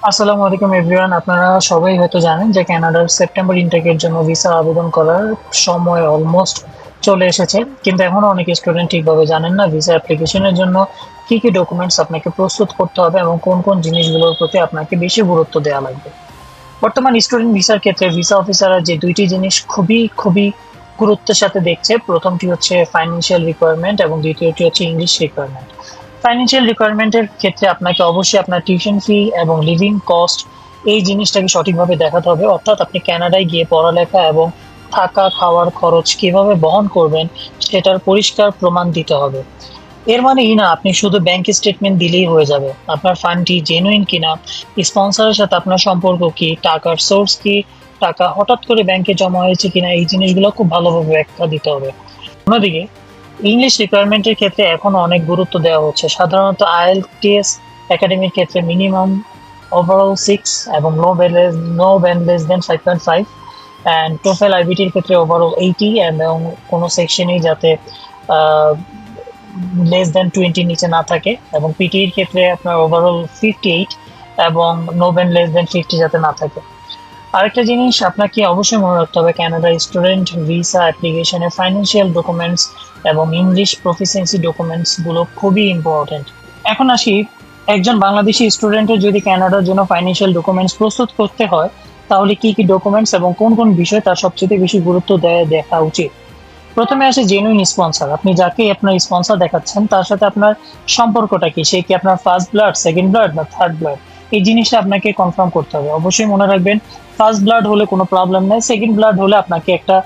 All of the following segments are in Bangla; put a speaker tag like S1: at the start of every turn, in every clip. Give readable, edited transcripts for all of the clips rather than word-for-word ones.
S1: আসসালামু আলাইকুম এভরিওয়ান। আপনারা সবাই হয়তো জানেন যে কানাডার সেপ্টেম্বর ইনটেকের জন্য ভিসা আবেদন করার সময় অলমোস্ট চলে এসেছে, কিন্তু এখনো অনেক স্টুডেন্ট ঠিকভাবে জানেন না ভিসা অ্যাপ্লিকেশনের জন্য কি কি ডকুমেন্টস আপনাকে প্রস্তুত করতে হবে এবং কোন কোন জিনিসগুলোর প্রতি আপনাকে বেশি গুরুত্ব দেওয়া লাগবে। বর্তমান স্টুডেন্ট ভিসার ক্ষেত্রে ভিসা অফিসাররা যে দুইটি জিনিস খুবই খুবই গুরুত্বের সাথে দেখছে, প্রথমটি হচ্ছে ফাইন্যান্সিয়াল রিকোয়ারমেন্ট এবং দ্বিতীয়টি হচ্ছে ইংলিশ রিকোয়ারমেন্ট। ফাইন্যান্সিয়াল রিকোয়ারমেন্টের ক্ষেত্রে আপনাকে অবশ্যই আপনার টিউশন ফি এবং লিভিং কস্ট এই জিনিসটাকে সঠিকভাবে দেখাতে হবে, অর্থাৎ আপনি কানাডায় গিয়ে পড়ালেখা এবং থাকা খাওয়ার খরচ কিভাবে বহন করবেন সেটার পরিষ্কার প্রমাণ দিতে হবে। এর মানে এই না আপনি শুধু ব্যাংক স্টেটমেন্ট দিলেই হয়ে যাবে। আপনার ফান্ডটি জেনুইন কিনা, স্পন্সরের সাথে আপনার সম্পর্ক কি, টাকার সোর্স কি, টাকা হঠাৎ করে ব্যাংকে জমা হয়েছে কিনা, এই জিনিসগুলো খুব ভালোভাবে ব্যাখ্যা দিতে হবে। অন্যদিকে ইংলিশ রিকোয়ারমেন্টের ক্ষেত্রে এখনো অনেক গুরুত্ব দেওয়া হচ্ছে। সাধারণত আইএলটিএস একাডেমির ক্ষেত্রে মিনিমাম ওভারঅল 6 এবং no band less than 5.5, and TOEFL আইবিটির ক্ষেত্রে ওভারঅল 80 এবং কোনো সেকশনেই যাতে লেস দেন 20 নিচে না থাকে, এবং পিটির ক্ষেত্রে আপনার ওভারঅল 58 এবং নো ব্যান্ড লেস দেন 50 যাতে না থাকে। আরেকটা জিনিস আপনাকে অবশ্যই মনে রাখতে হবে, কানাডা স্টুডেন্ট ভিসা অ্যাপ্লিকেশনে ফাইন্যান্সিয়াল ডকুমেন্টস এবং ইংলিশ প্রফিসিয়েন্সি ডকুমেন্টস গুলো খুবই ইম্পর্টেন্ট। এখন আসি, একজন বাংলাদেশি স্টুডেন্টের যদি কানাডার জন্য ফাইন্যান্সিয়াল ডকুমেন্টস প্রস্তুত করতে হয় তাহলে কি কি ডকুমেন্টস এবং কোন কোন বিষয় তার সবচেয়ে বেশি গুরুত্ব দেয় দেখা উচিত। প্রথমে আসে জেনুইন স্পন্সর। আপনি যাকে আপনার স্পন্সর দেখাচ্ছেন তার সাথে আপনার সম্পর্কটা কি, সে কি আপনার ফার্স্ট ব্লাড, সেকেন্ড ব্লাড বা থার্ড ব্লাড, এই জিনিসটা আপনাকে কনফার্ম করতে হবে। অবশ্যই মনে রাখবেন, ফার্স্ট ব্লাড হলে কোনো প্রবলেম নেই, সেকেন্ড ব্লাড হলে আপনাকে একটা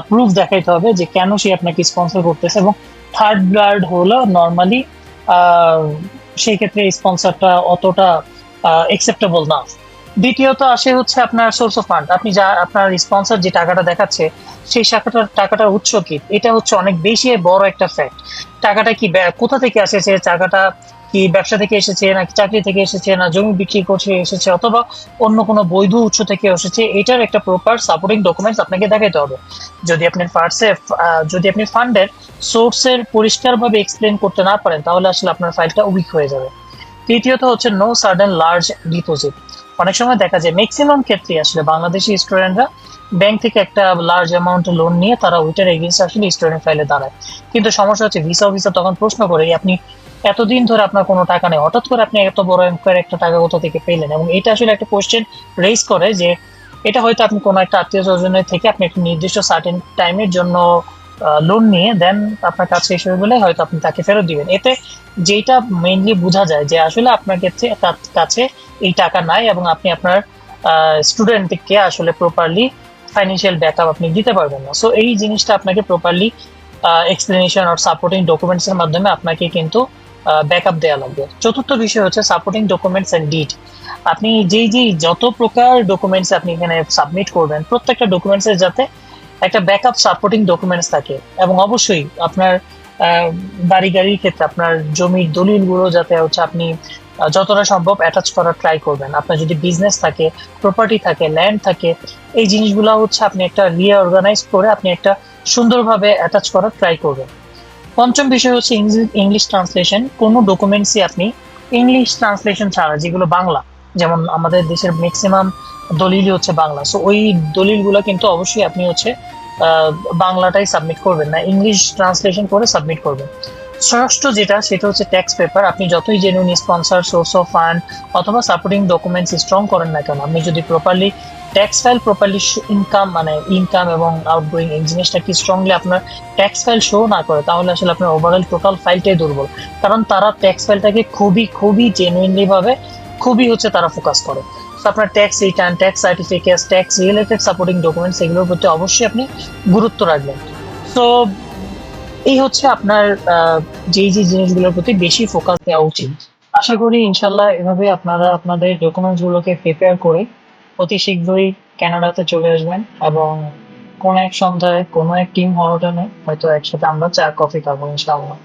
S1: প্রুফ দেখাইতে হবে যে কেন সে আপনাকে স্পন্সর করতেছে, এবং থার্ড ব্লাড হলো নর্মালি সেই ক্ষেত্রে স্পন্সরটা অতটা একসেপ্টেবল না। দ্বিতীয়ত আসে হচ্ছে আপনার সোর্স অফ ফান্ড। আপনি যা আপনার স্পন্সর যে টাকাটা দেখাচ্ছে সেই টাকাটার উৎস কি, এটা হচ্ছে অনেক বেশি বড় একটা ফ্যাক্ট। টাকাটা কি কোথা থেকে এসেছে, টাকাটা কি ব্যবসা থেকে এসেছে নাকি চাকরি থেকে এসেছে, না জমি বিক্রি করছে এসেছে, অথবা অন্য কোনো বৈধ উৎস থেকে এসেছে, এটার একটা প্রপার সাপোর্টিং ডকুমেন্টস আপনাকে দেখাতে হবে। যদি আপনি যদি আপনি ফান্ডের সোর্সের পরিষ্কারভাবে এক্সপ্লেন করতে না পারেন তাহলে আসলে আপনার ফাইলটা উইক হয়ে যাবে। তৃতীয়ত হচ্ছে নো সাডেন লার্জ ডিপোজিট। অনেক সময় দেখা যায়, ম্যাক্সিমাম ক্ষেত্রে আসলে বাংলাদেশি স্টুডেন্টরা ব্যাংক থেকে একটা লার্জ অ্যামাউন্ট লোন নিয়ে তারা ওইটার এগেন্সে আসলে স্টুডেন্ট ফাইলে দাঁড়ায়। কিন্তু সমস্যা হচ্ছে ভিসা অফিসার তখন প্রশ্ন করে, আপনি এতদিন ধরে আপনার কোনো টাকা নেই, হঠাৎ করে আপনি এত বড় অঙ্কের একটা টাকা কোথা থেকে পেলেন, এবং এটা আসলে একটা কোয়েশ্চেন রেজ করে যে এটা হয়তো আপনি কোনো একটা আত্মীয় স্বজনের থেকে আপনি একটা নির্দিষ্ট সার্টেন টাইমের জন্য লোন নিয়ে দেন আপনার কাছে এসে বলে হয়তো আপনি তাকে ফেরত দিবেন। এতে যেটা মেইনলি বোঝা যায় যে আসলে আপনার ক্ষেত্রে তার কাছে এই টাকা নাই এবং আপনি আপনার স্টুডেন্টকে আসলে প্রপারলি ফাইন্যান্সিয়াল ব্যাকআপ আপনি দিতে পারবেন না। সো এই জিনিসটা আপনাকে প্রপারলি এক্সপ্লেনেশন আর সাপোর্টিং ডকুমেন্টস এর মাধ্যমে আপনাকে কিন্তু ব্যাকআপ দেওয়া লাগবে। চতুর্থ বিষয় হচ্ছে সাপোর্টিং ডকুমেন্টস এন্ড ডিড। আপনি যেই যত প্রকার ডকুমেন্টস আপনি এখানে সাবমিট করবেন প্রত্যেকটা ডকুমেন্টসের যাতে একটা ব্যাকআপ সাপোর্টিং ডকুমেন্টস থাকে, এবং অবশ্যই আপনার বাড়ি গাড়ির ক্ষেত্রে আপনার জমির দলিলগুলো যাতে হচ্ছে আপনি যতটা সম্ভব অ্যাটাচ করার ট্রাই করবেন। আপনার যদি বিজনেস থাকে, প্রপার্টি থাকে, ল্যান্ড থাকে, এই জিনিসগুলো হচ্ছে আপনি একটা রিঅর্গানাইজ করে আপনি একটা সুন্দরভাবে অ্যাটাচ করার ট্রাই করবেন। পঞ্চম বিষয় হচ্ছে ইংলিশ ট্রান্সলেশন। কোনো ডকুমেন্টসই আপনি ইংলিশ ট্রান্সলেশন ছাড়া, যেগুলো বাংলা, যেমন আমাদের দেশের ম্যাক্সিমাম দলিলই হচ্ছে বাংলা, সো ওই দলিলগুলো কিন্তু অবশ্যই আপনি হচ্ছে বাংলাটাই সাবমিট করবেন না, ইংলিশ ট্রান্সলেশন করে সাবমিট করবেন। ষষ্ঠ যেটা, সেটা হচ্ছে ট্যাক্স পেপার। আপনি যতই genuine sponsor, source of fund অথবা সাপোর্টিং ডকুমেন্টস স্ট্রং করেন না কেন, আপনি যদি properly tax file properly income এবং আউটগোয়িং এই জিনিসটা কি স্ট্রংলি আপনার ট্যাক্স ফাইল শো না করে তাহলে আসলে আপনার ওভারঅল টোটাল ফাইলটাই দুর্বল। কারণ তারা ট্যাক্স ফাইলটাকে খুবই খুবই জেনুইনলি ভাবে খুবই হচ্ছে তারা ফোকাস করে। তো আপনার tax return, tax certificate, tax related supporting documents এগুলোর প্রতি অবশ্যই আপনি গুরুত্ব রাখবেন। তো এই হচ্ছে আপনার যেই জিনিসগুলোর প্রতি বেশি ফোকাস দেওয়া উচিত। আশা করি ইনশাল্লাহ এভাবে আপনারা আপনাদের ডকুমেন্টস গুলোকে প্রিপেয়ার করে অতি শীঘ্রই কানাডাতে চলে আসবেন, এবং কোনো এক সন্ধ্যায় কোনো এক টিম হলোডেনে হয়তো একসাথে আমরা চা কফি খাবো ইনশাআল্লাহ।